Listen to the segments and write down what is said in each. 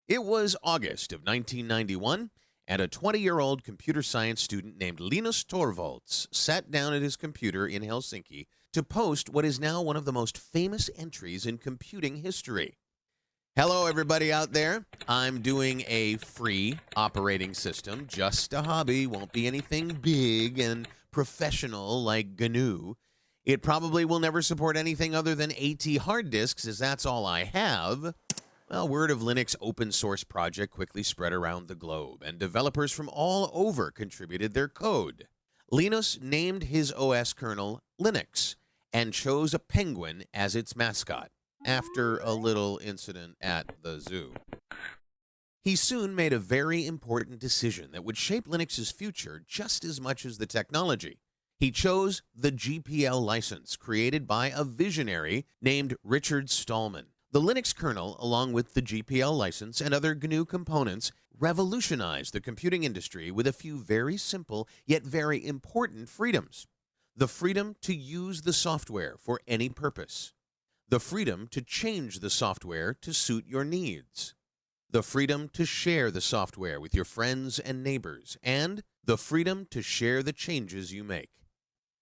It was August of 1991, and a 20-year-old computer science student named Linus Torvalds sat down at his computer in Helsinki to post what is now one of the most famous entries in computing history. Hello, everybody out there. I'm doing a free operating system, just a hobby, won't be anything big and professional like GNU. It probably will never support anything other than AT hard disks, as that's all I have. Well, word of Linux open source project quickly spread around the globe, and developers from all over contributed their code. Linus named his OS kernel Linux and chose a penguin as its mascot, after a little incident at the zoo. He soon made a very important decision that would shape Linux's future just as much as the technology. He chose the GPL license, created by a visionary named Richard Stallman. The Linux kernel, along with the GPL license and other GNU components, revolutionized the computing industry with a few very simple yet very important freedoms. The freedom to use the software for any purpose. The freedom to change the software to suit your needs. The freedom to share the software with your friends and neighbors. And the freedom to share the changes you make.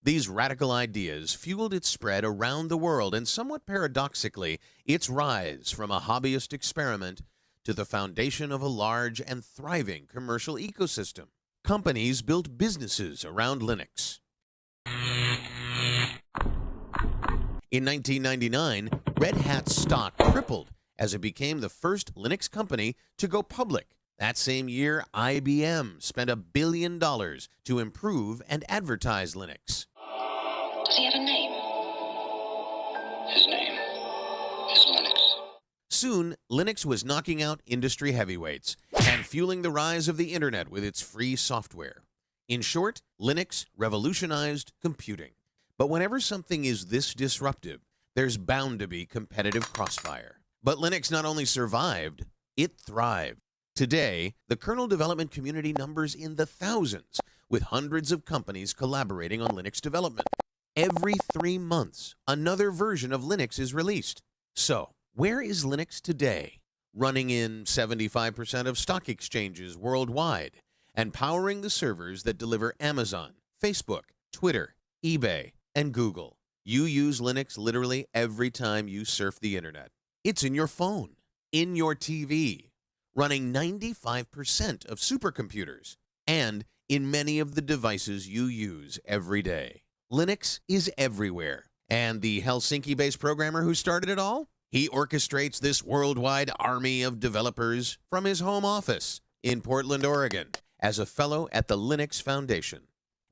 These radical ideas fueled its spread around the world and, somewhat paradoxically, its rise from a hobbyist experiment to the foundation of a large and thriving commercial ecosystem. Companies built businesses around Linux. In 1999, Red Hat's stock tripled as it became the first Linux company to go public. That same year, IBM spent $1 billion to improve and advertise Linux. Does he have a name? His name is Linux. Soon, Linux was knocking out industry heavyweights and fueling the rise of the internet with its free software. In short, Linux revolutionized computing. But whenever something is this disruptive, there's bound to be competitive crossfire. But Linux not only survived, it thrived. Today, the kernel development community numbers in the thousands, with hundreds of companies collaborating on Linux development. Every 3 months, another version of Linux is released. So, where is Linux today? Running in 75% of stock exchanges worldwide, and powering the servers that deliver Amazon, Facebook, Twitter, eBay, and Google. You use Linux literally every time you surf the internet. It's in your phone, in your TV, running 95% of supercomputers, and in many of the devices you use every day. Linux is everywhere. And the Helsinki-based programmer who started it all? He orchestrates this worldwide army of developers from his home office in Portland, Oregon, as a fellow at the Linux Foundation.